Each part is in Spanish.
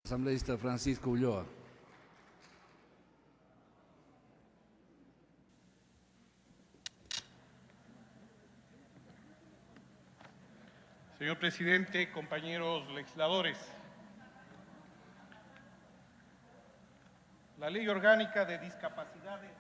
Asambleísta Francisco Ulloa. Señor presidente, compañeros legisladores, la Ley Orgánica de Discapacidades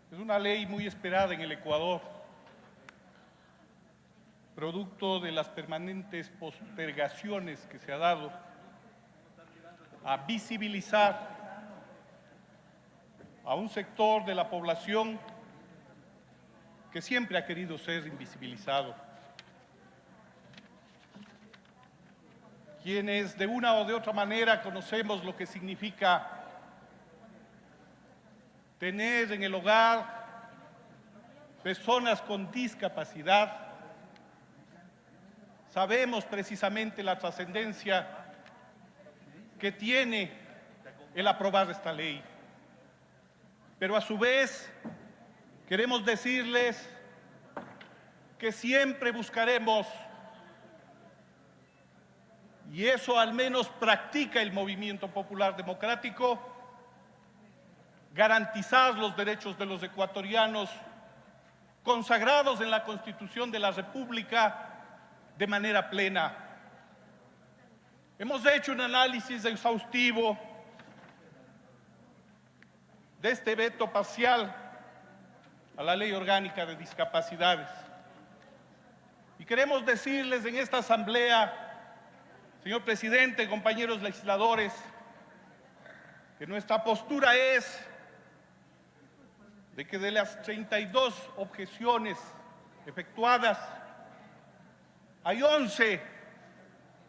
es una ley muy esperada en el Ecuador, producto de las permanentes postergaciones que se ha dado a visibilizar a un sector de la población que siempre ha querido ser invisibilizado. Quienes de una o de otra manera conocemos lo que significa tener en el hogar personas con discapacidad, sabemos precisamente la trascendencia que tiene el aprobar esta ley. Pero a su vez, queremos decirles que siempre buscaremos, y eso al menos practica el Movimiento Popular Democrático, garantizar los derechos de los ecuatorianos consagrados en la Constitución de la República de manera plena. Hemos hecho un análisis exhaustivo de este veto parcial a la Ley Orgánica de Discapacidades. Y queremos decirles en esta asamblea, señor presidente, compañeros legisladores, que nuestra postura es de que de las 32 objeciones efectuadas, hay 11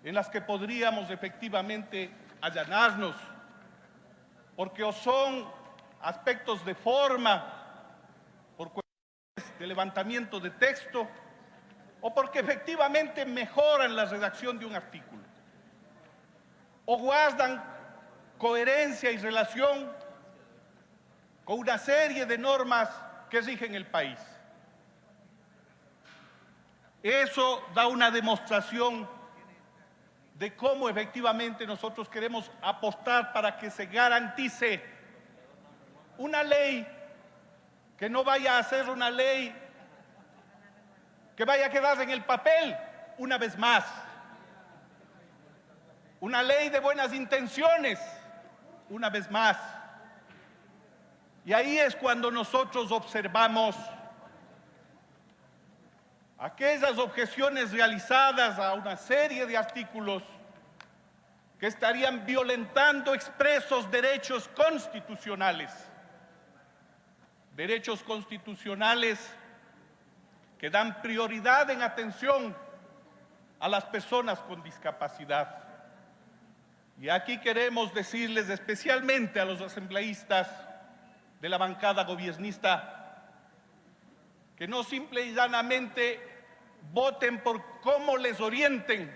en las que podríamos efectivamente allanarnos, porque o son aspectos de forma, por cuestiones de levantamiento de texto, o porque efectivamente mejoran la redacción de un artículo, o guardan coherencia y relación con una serie de normas que rigen el país. Eso da una demostración de cómo efectivamente nosotros queremos apostar para que se garantice una ley que no vaya a ser una ley que vaya a quedar en el papel una vez más. Una ley de buenas intenciones una vez más. Y ahí es cuando nosotros observamos aquellas objeciones realizadas a una serie de artículos que estarían violentando expresos derechos constitucionales. Derechos constitucionales que dan prioridad en atención a las personas con discapacidad. Y aquí queremos decirles especialmente a los asambleístas de la bancada gobiernista que no simple y llanamente voten por cómo les orienten,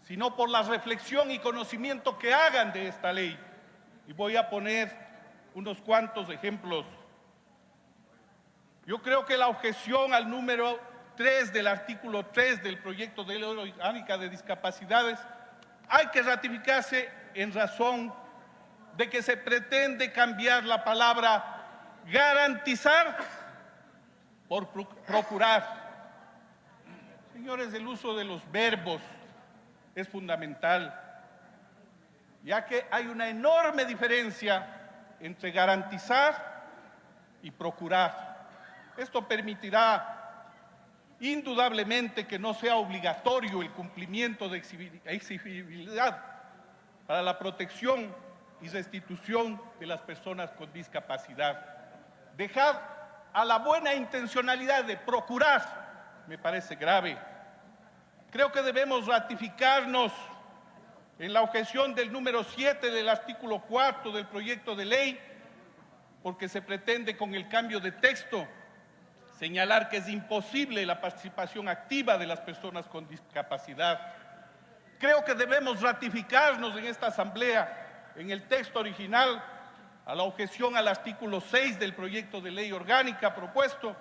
sino por la reflexión y conocimiento que hagan de esta ley. Y voy a poner unos cuantos ejemplos. Yo creo que la objeción al número 3 del artículo 3 del proyecto de ley orgánica de discapacidades hay que ratificarse en razón de que se pretende cambiar la palabra garantizar por procurar. Señores, el uso de los verbos es fundamental, ya que hay una enorme diferencia entre garantizar y procurar. Esto permitirá indudablemente que no sea obligatorio el cumplimiento de exigibilidad para la protección y restitución de las personas con discapacidad. Dejar a la buena intencionalidad de procurar me parece grave. Creo que debemos ratificarnos en la objeción del número 7 del artículo 4 del proyecto de ley, porque se pretende con el cambio de texto señalar que es imposible la participación activa de las personas con discapacidad. Creo que debemos ratificarnos en esta asamblea, en el texto original, a la objeción al artículo 6 del proyecto de ley orgánica propuesto,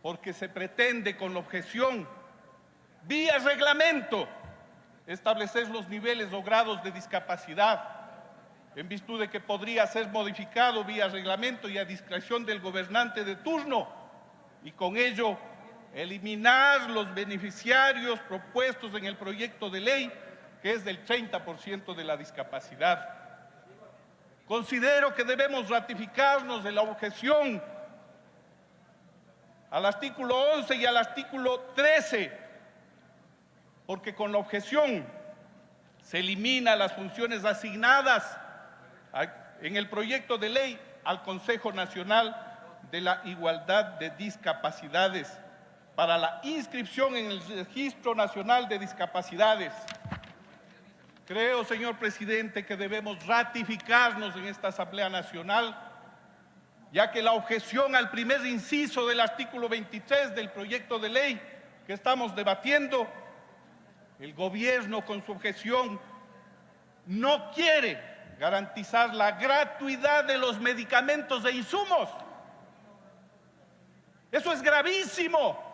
porque se pretende con la objeción, vía reglamento, establecer los niveles o grados de discapacidad, en virtud de que podría ser modificado vía reglamento y a discreción del gobernante de turno, y con ello eliminar los beneficiarios propuestos en el proyecto de ley, que es del 30% de la discapacidad. Considero que debemos ratificarnos de la objeción al artículo 11 y al artículo 13, porque con la objeción se eliminan las funciones asignadas en el proyecto de ley al Consejo Nacional de la Igualdad de Discapacidades para la inscripción en el Registro Nacional de Discapacidades. Creo, señor presidente, que debemos ratificarnos en esta Asamblea Nacional, ya que la objeción al primer inciso del artículo 23 del proyecto de ley que estamos debatiendo, el gobierno con su objeción no quiere garantizar la gratuidad de los medicamentos e insumos. Eso es gravísimo,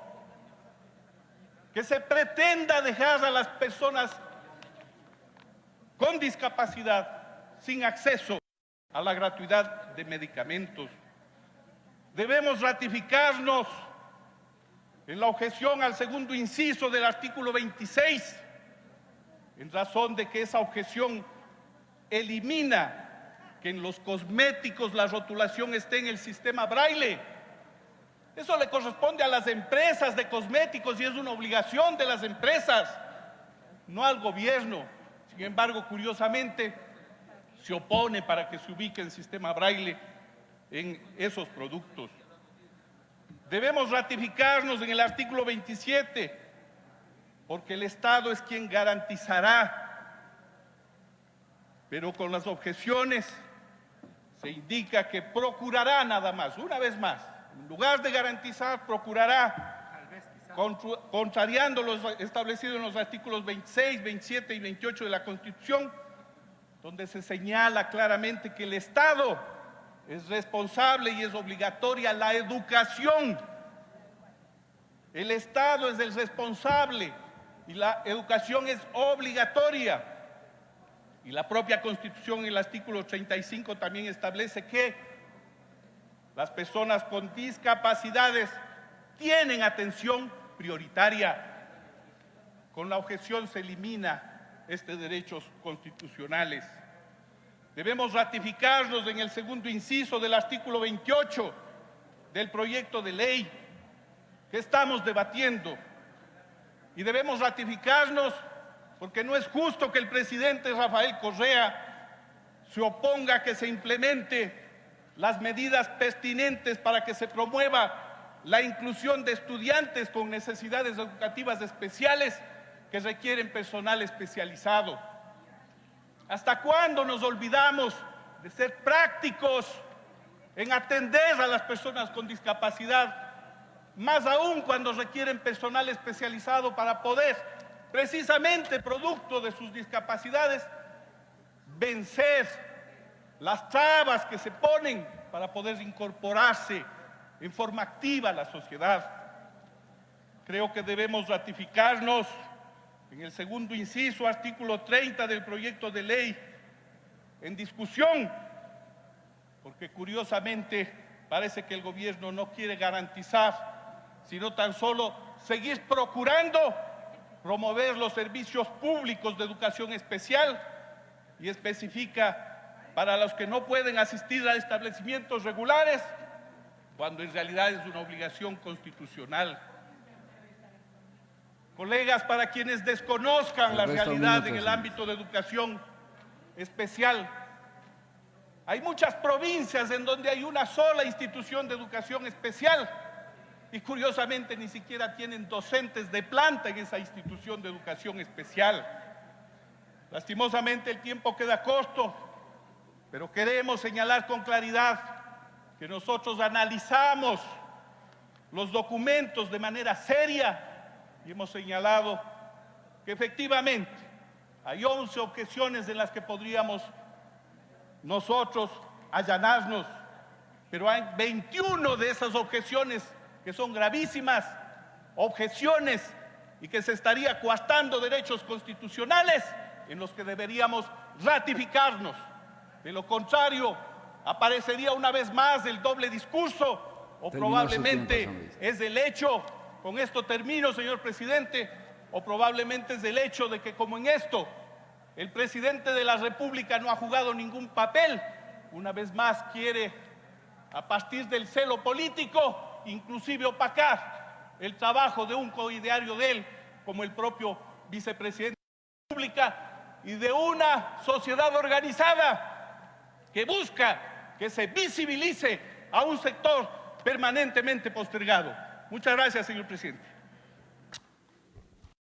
que se pretenda dejar a las personas con discapacidad sin acceso a la gratuidad de medicamentos. Debemos ratificarnos en la objeción al segundo inciso del artículo 26, en razón de que esa objeción elimina que en los cosméticos la rotulación esté en el sistema Braille. Eso le corresponde a las empresas de cosméticos y es una obligación de las empresas, no al gobierno. Sin embargo, curiosamente, se opone para que se ubique el sistema Braille en esos productos. Debemos ratificarnos en el artículo 27, porque el Estado es quien garantizará, pero con las objeciones se indica que procurará nada más, una vez más, en lugar de garantizar, procurará, contrariando lo establecido en los artículos 26, 27 y 28 de la Constitución, donde se señala claramente que el Estado es responsable y es obligatoria la educación. El Estado es el responsable y la educación es obligatoria. Y la propia Constitución, en el artículo 35, también establece que las personas con discapacidades tienen atención prioritaria. Con la objeción se elimina estos derechos constitucionales. Debemos ratificarnos en el segundo inciso del artículo 28 del proyecto de ley que estamos debatiendo. Y debemos ratificarnos porque no es justo que el presidente Rafael Correa se oponga a que se implemente las medidas pertinentes para que se promueva la inclusión de estudiantes con necesidades educativas especiales que requieren personal especializado. ¿Hasta cuándo nos olvidamos de ser prácticos en atender a las personas con discapacidad, más aún cuando requieren personal especializado para poder, precisamente producto de sus discapacidades, vencer las trabas que se ponen para poder incorporarse en forma activa a la sociedad? Creo que debemos ratificarnos en el segundo inciso, artículo 30 del proyecto de ley en discusión, porque curiosamente parece que el gobierno no quiere garantizar, sino tan solo seguir procurando promover los servicios públicos de educación especial, y especifica para los que no pueden asistir a establecimientos regulares, cuando en realidad es una obligación constitucional. Colegas, para quienes desconozcan la realidad en el ámbito de educación especial, hay muchas provincias en donde hay una sola institución de educación especial y curiosamente ni siquiera tienen docentes de planta en esa institución de educación especial. Lastimosamente el tiempo queda corto, pero queremos señalar con claridad que nosotros analizamos los documentos de manera seria y hemos señalado que efectivamente hay 11 objeciones en las que podríamos nosotros allanarnos, pero hay 21 de esas objeciones que son gravísimas, objeciones y que se estaría coartando derechos constitucionales en los que deberíamos ratificarnos. De lo contrario, aparecería una vez más el doble discurso, o probablemente es el hecho, con esto termino, señor presidente, o probablemente es el hecho de que, como en esto el presidente de la República no ha jugado ningún papel, una vez más quiere, a partir del celo político, inclusive opacar el trabajo de un coideario de él, como el propio vicepresidente de la República, y de una sociedad organizada que busca que se visibilice a un sector permanentemente postergado. Muchas gracias, señor presidente.